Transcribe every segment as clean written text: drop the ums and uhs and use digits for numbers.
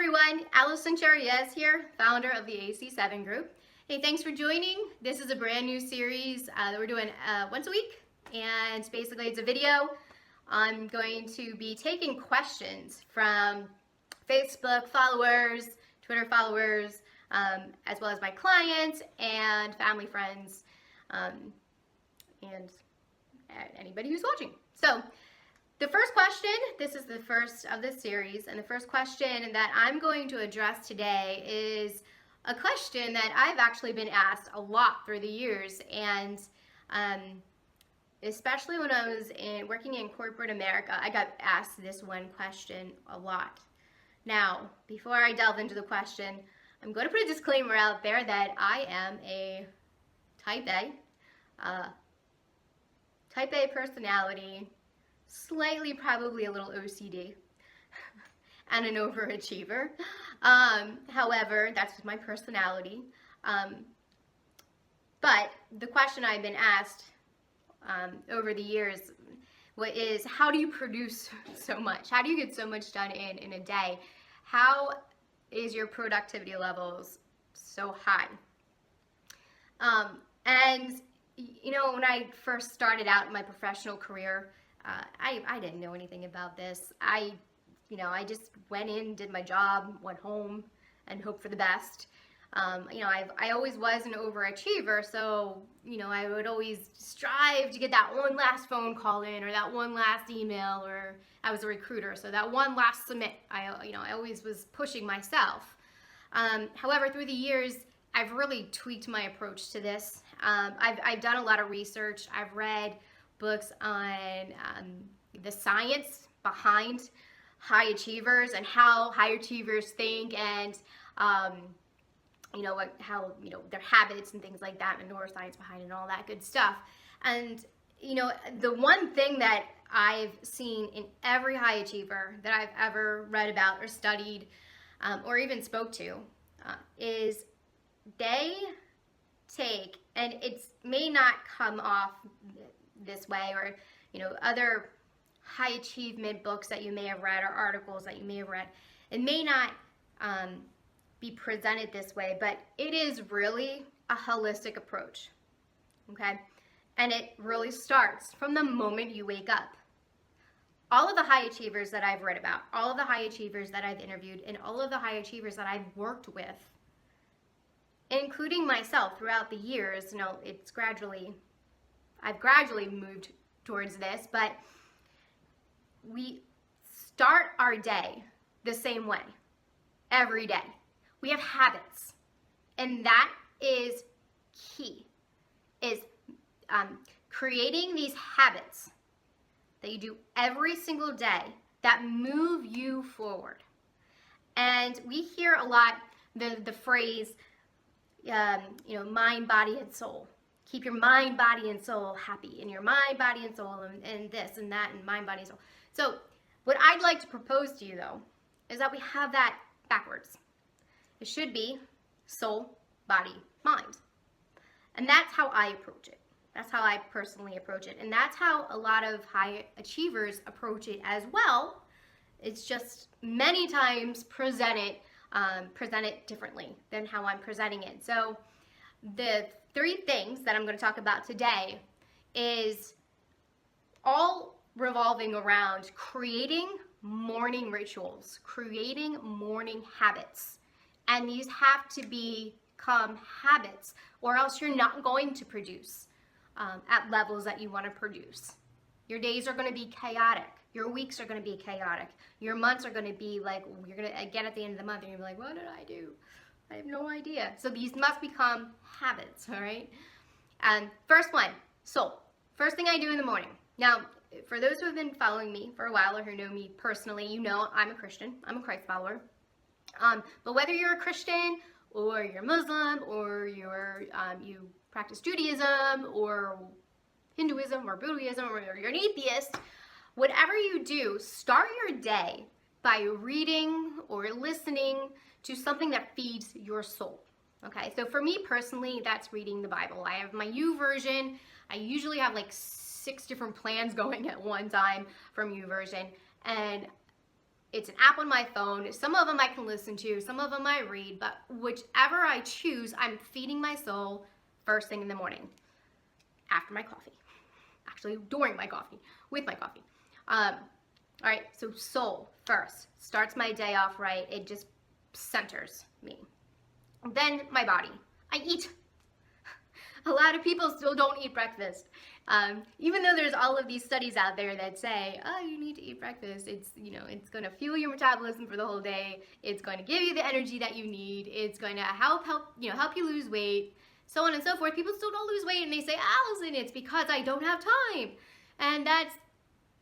everyone, Allison Chariez here, founder of the AC7 Group. Hey, thanks for joining. This is a brand new series that we're doing once a week, and basically it's a video. I'm going to be taking questions from Facebook followers, Twitter followers, as well as my clients and family friends, and anybody who's watching. So, the first question, this is the first of this series, and the first question that I'm going to address today is a question that I've actually been asked a lot through the years, and especially when I was working in corporate America, I got asked this one question a lot. Now, before I delve into the question, I'm going to put a disclaimer out there that I am a type A personality, slightly probably a little OCD, and an overachiever. However, that's just my personality. But the question I've been asked over the years is, how do you produce so much? How do you get so much done in a day? How is your productivity levels so high? And you know, when I first started out in my professional career, I didn't know anything about this. I just went in, did my job, went home, and hoped for the best. I always was an overachiever, so, I would always strive to get that one last phone call in, or that one last email, or I was a recruiter, so that one last submit. I always was pushing myself. However, through the years, I've really tweaked my approach to this. I've done a lot of research. I've read books on the science behind high achievers and how high achievers think, and how their habits and things like that, and neuroscience behind it and all that good stuff. And the one thing that I've seen in every high achiever that I've ever read about or studied or even spoke to is they take, and it may not come off this way, or other high achievement books that you may have read or articles that you may have read, it may not be presented this way, but it is really a holistic approach, okay? And it really starts from the moment you wake up. All of the high achievers that I've read about, all of the high achievers that I've interviewed, and all of the high achievers that I've worked with, including myself throughout the years, I've gradually moved towards this, but we start our day the same way every day. We have habits, and that is key, is creating these habits that you do every single day that move you forward. And we hear a lot the phrase, mind, body, and soul. Keep your mind, body, and soul happy, and your mind, body, and soul, and this and that, and mind, body, and soul. So what I'd like to propose to you, though, is that we have that backwards. It should be soul, body, mind. And that's how I approach it. That's how I personally approach it. And that's how a lot of high achievers approach it as well. It's just many times presented differently than how I'm presenting it. So the 3 things that I'm going to talk about today is all revolving around creating morning rituals, creating morning habits. And these have to become habits, or else you're not going to produce at levels that you want to produce. Your days are going to be chaotic. Your weeks are going to be chaotic. Your months are going to be like, you're going to get at the end of the month and you're like, what did I do? I have no idea. So these must become habits, all right? And first one, soul. First thing I do in the morning. Now, for those who have been following me for a while or who know me personally, you know I'm a Christian. I'm a Christ follower. But whether you're a Christian or you're Muslim or you practice Judaism or Hinduism or Buddhism or you're an atheist, whatever you do, start your day by reading or listening to something that feeds your soul. Okay, so for me personally, that's reading the Bible. I have my YouVersion. I usually have like 6 different plans going at one time from YouVersion, and It's an app on my phone. Some of them I can listen to, some of them I read, but whichever I choose, I'm feeding my soul first thing in the morning after my coffee. Actually, during my coffee, with my coffee. All right, so soul first starts my day off right. It just centers me. Then my body. I eat. A lot of people still don't eat breakfast. Even though there's all of these studies out there that say, oh, you need to eat breakfast. It's, it's going to fuel your metabolism for the whole day. It's going to give you the energy that you need. It's going to help you lose weight, so on and so forth. People still don't lose weight and they say, Allison, it's because I don't have time. And that's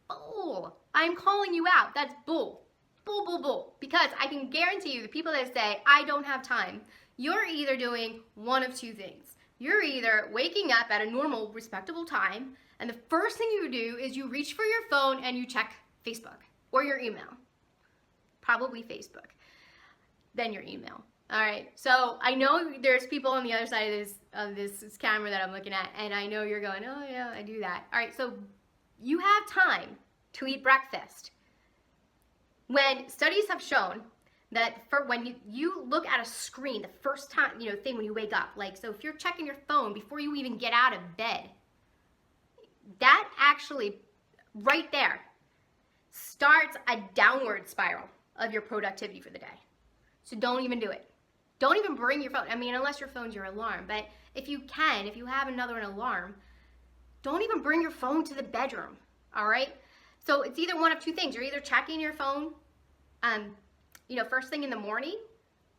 bull. I'm calling you out. That's bull. Bull, bull, bull. Because I can guarantee you the people that say, I don't have time, you're either doing one of two things. You're either waking up at a normal, respectable time, and the first thing you do is you reach for your phone and you check Facebook or your email. Probably Facebook. Then your email. All right. So I know there's people on the other side of this camera that I'm looking at, and I know you're going, oh yeah, I do that. All right. So you have time to eat breakfast. When studies have shown that when you look at a screen the first time, thing when you wake up, like, so if you're checking your phone before you even get out of bed, that actually right there starts a downward spiral of your productivity for the day. So don't even do it. Don't even bring your phone. I mean, unless your phone's your alarm, but if you have an alarm, don't even bring your phone to the bedroom. All right. So it's either one of two things. You're either checking your phone, first thing in the morning,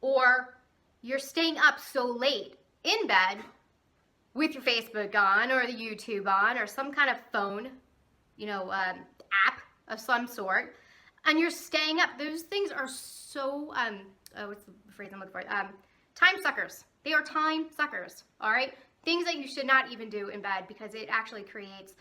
or you're staying up so late in bed with your Facebook on or the YouTube on or some kind of phone, app of some sort, and you're staying up. Those things are so, what's the phrase I'm looking for? Time suckers. They are time suckers, all right? Things that you should not even do in bed because it actually creates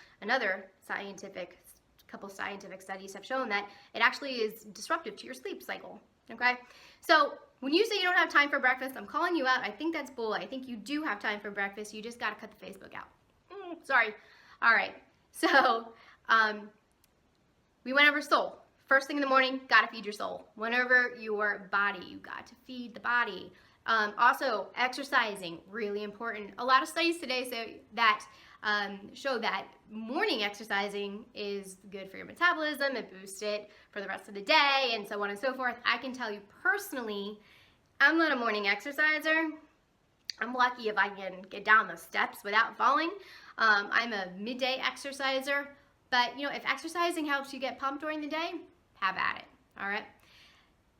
couple scientific studies have shown that it actually is disruptive to your sleep cycle. Okay, so when you say you don't have time for breakfast, I'm calling you out. I think that's bull. I think you do have time for breakfast. You just got to cut the Facebook out. Sorry. All right. So we went over soul. First thing in the morning, got to feed your soul. Went over your body. You got to feed the body. Also, exercising, really important. A lot of studies today say that show that morning exercising is good for your metabolism. It boosts it for the rest of the day and so on and so forth. I can tell you personally, I'm not a morning exerciser. I'm lucky if I can get down the steps without falling. I'm a midday exerciser, but if exercising helps you get pumped during the day, have at it, all right?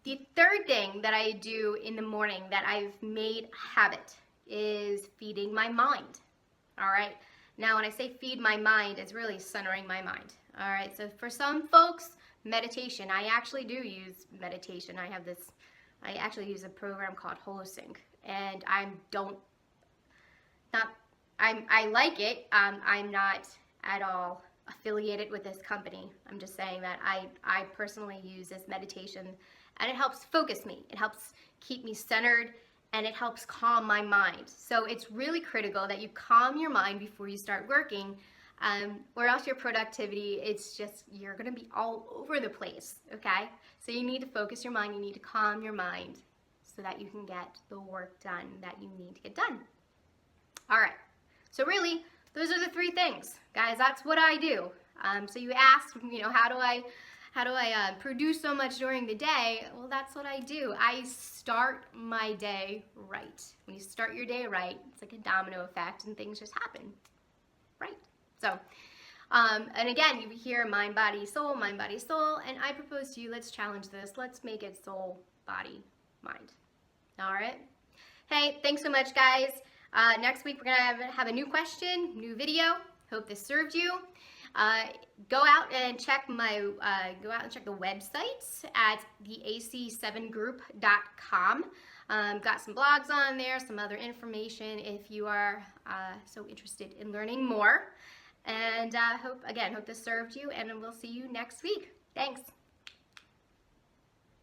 The third thing that I do in the morning that I've made a habit is feeding my mind, all right? Now, when I say feed my mind, it's really centering my mind. All right, so for some folks, meditation. I actually do use meditation. I actually use a program called Holosync, and I like it. I'm not at all affiliated with this company. I'm just saying that I personally use this meditation, and it helps focus me. It helps keep me centered, and it helps calm my mind. So it's really critical that you calm your mind before you start working, or else your productivity, you're gonna be all over the place, okay? So you need to focus your mind, you need to calm your mind so that you can get the work done that you need to get done. All right, so really, those are the three things, guys. That's what I do. So you asked, how do I produce so much during the day? Well, that's what I do. I start my day right. When you start your day right, it's like a domino effect and things just happen right. So, and again, you hear mind, body, soul, and I propose to you, let's challenge this. Let's make it soul, body, mind. All right? Hey, thanks so much, guys. Next week, we're going to have a new question, new video. Hope this served you. Go out and check the websites at theac7group.com. Got some blogs on there, some other information if you are so interested in learning more. And hope this served you, and we'll see you next week. Thanks.